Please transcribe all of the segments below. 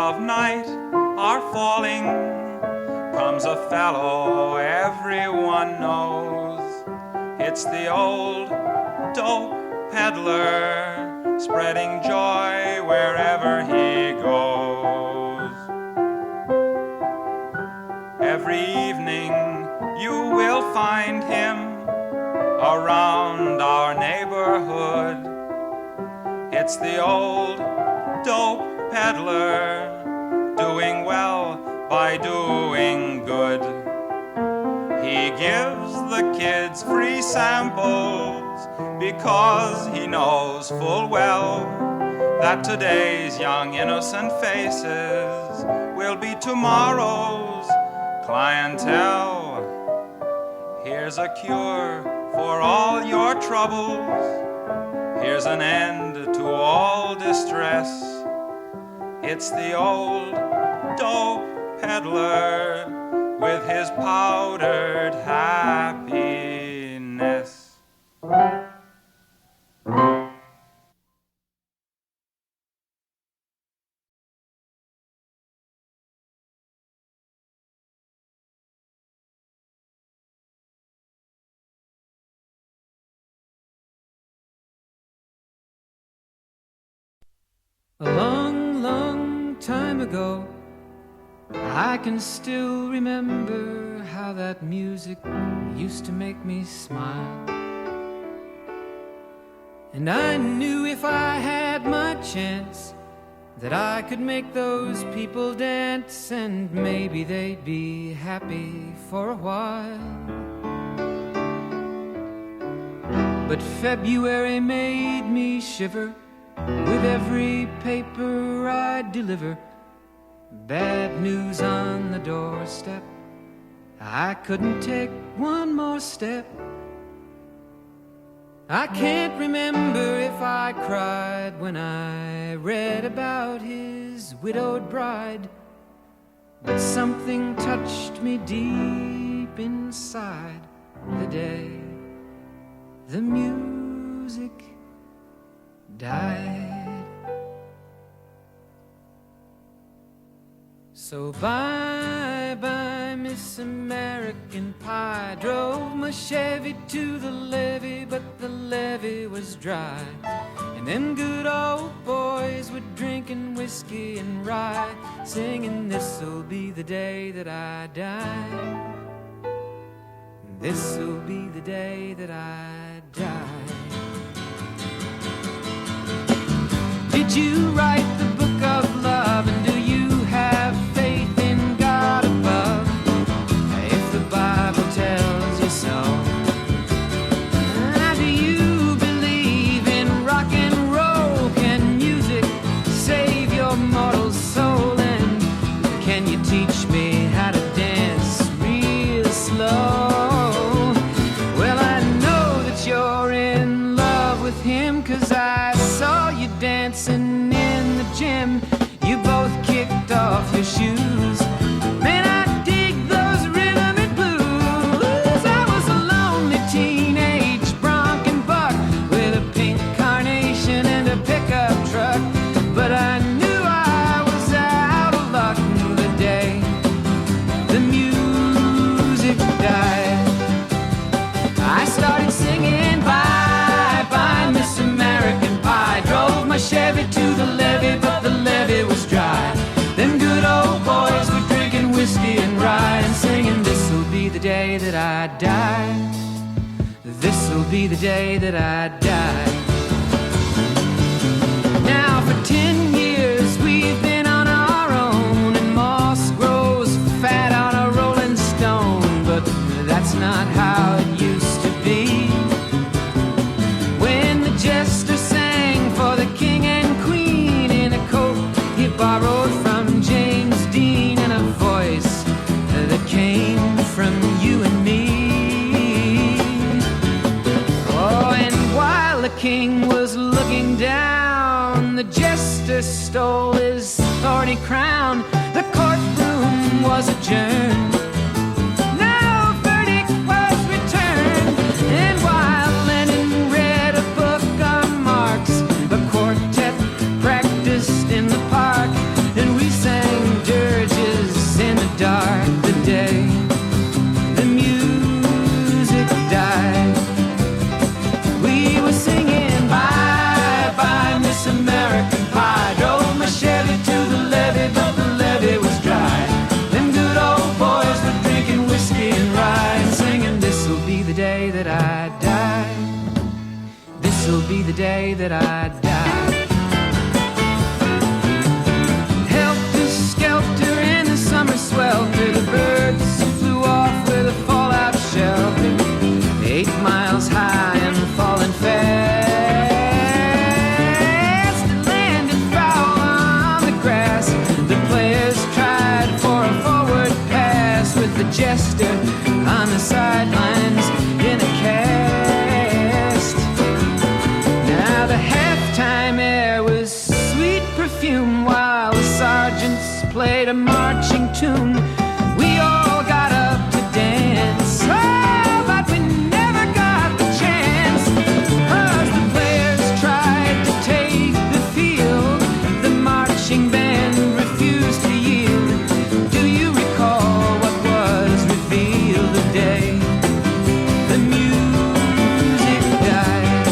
of night are falling, comes a fellow everyone knows. It's the old dope peddler, spreading joy wherever he goes. Every evening you will find him around our neighborhood. It's the old dope peddler, doing well by doing good. He gives the kids free samples because he knows full well that today's young innocent faces will be tomorrow's clientele. Here's a cure for all your troubles. Here's an end to all distress. It's the old dope peddler with his powdered happiness. A long, long time ago, I can still remember how that music used to make me smile. And I knew if I had my chance that I could make those people dance, and maybe they'd be happy for a while. But February made me shiver with every paper I deliver. Bad news on the doorstep, I couldn't take one more step. I can't remember if I cried when I read about his widowed bride, but something touched me deep inside the day the music died. So bye-bye, Miss American Pie. Drove my Chevy to the levee, but the levee was dry. And them good old boys were drinking whiskey and rye, singing, this'll be the day that I die. This'll be the day that I die. Did you write the book of love, and do you have faith in God above? If the Bible tells you so. Do you believe in rock and roll? Can music save your mortal soul? And can you teach me how to dance real slow? Well, I know that you're in love with him, 'cause I saw you dancing in the gym. You both kicked off your shoes. Man, I dig those rhythm and blues. I was a lonely teenage bronc and buck with a pink carnation and a pickup truck, but I knew I was out of luck the day the music died. I started singing bye-bye, Miss American Pie. Drove my Chevy to the levee, but the levee was dry. Them good old boys were drinking whiskey and rye and singing, this'll be the day that I die. This'll be the day that I die. Now for 10 years we've been on our own, and moss grows fat on a rolling stone, but that's not how it used to be. When the jester sang for the king and queen in a coat he borrowed from James Dean, and a voice that came from you and me. Oh, and while the king was looking down, the jester stole his thorny crown. The courtroom was adjourned. No verdict was returned. And while Lenin read a book on Marx, the quartet practiced in the park, and we sang I die. This'll be the day that I die. Helter skelter in the summer swelter, the birds flew off with a fallout shelter, 8 miles high and falling fast. It landed foul on the grass. The players tried for a forward pass with the jester on the sidelines in a cast. Now the halftime air was sweet perfume while the sergeants played a marching tune. We all got up to dance, oh, but we never got the chance, 'cause the players tried to take the field. The marching band refused to yield. Do you recall what was revealed the day the music died?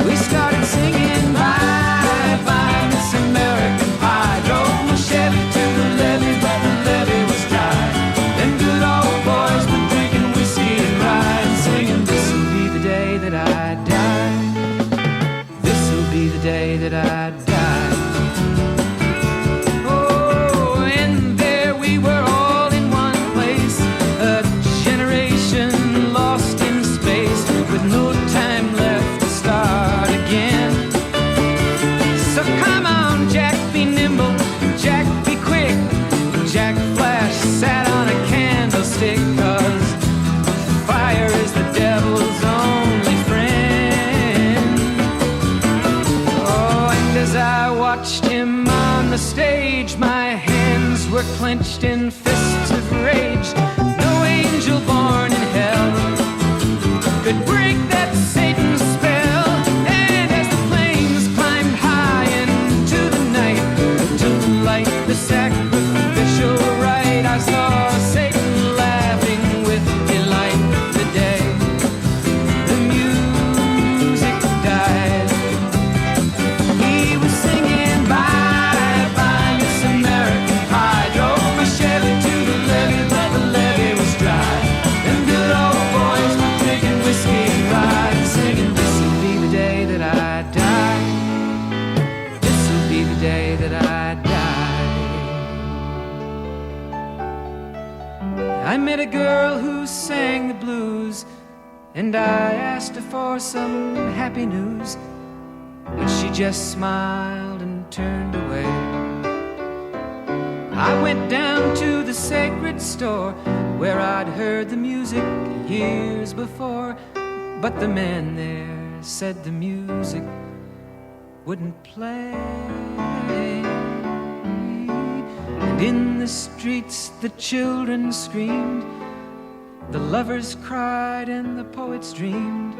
We started singing bye bye Miss American Pie. Drove my Chevy to the levee, but the levee was dry. Them good old boys were drinking whiskey and rye and singing, this'll be the day that I die. This'll be the day that I die. Oh, and there we were all in one place, a generation lost in space with no time left to start again. So come on, Jack, be nimble, Jack, be quick. Jack Flash sat on a candlestick, 'cause fire is the devil's only friend. Oh, and as I watched him on the stage, my hands were clenched in fists of rage. No angel born in hell could break that Satan's spell. And as the flames climbed high into the night to light the sacrificial rite, I saw Satan laughing with delight the day the music died. He was singing bye bye Miss American Pie. Drove my Chevy to the levee, but the levee was dry. Them good old boys were drinking whiskey and rye and singing, this'll be the day that I die. This'll be the day that I die. I met a girl who sang the blues, and I asked her for some happy news, but she just smiled and turned away. I went down to the sacred store where I'd heard the music years before, but the man there said the music wouldn't play. And in the streets the children screamed, the lovers cried and the poets dreamed,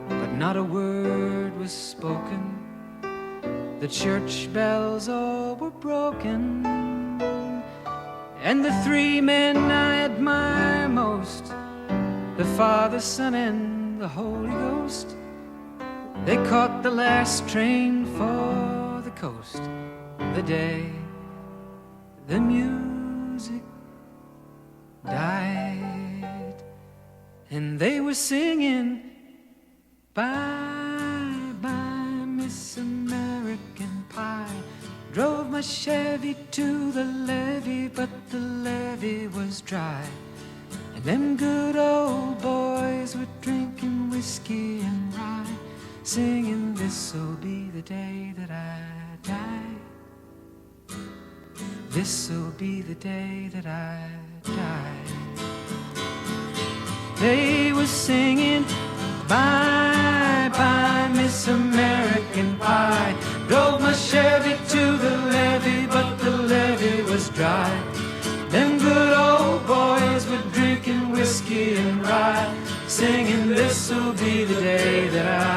but not a word was spoken. The church bells all were broken. And the 3 men I admire most, the Father, Son, and the Holy Ghost, they caught the last train for the coast the day the music died. And they were singing bye bye Miss American Pie. Drove my Chevy to the levee, but the levee was dry. And them good old boys were drinking whiskey and rye, singing, this'll be the day that I die. This'll be the day that I die. They were singing bye bye Miss American Pie. Drove my Chevy to the levee, but the levee was dry. Them good old boys were drinking whiskey and rye, singing, this'll be the day that I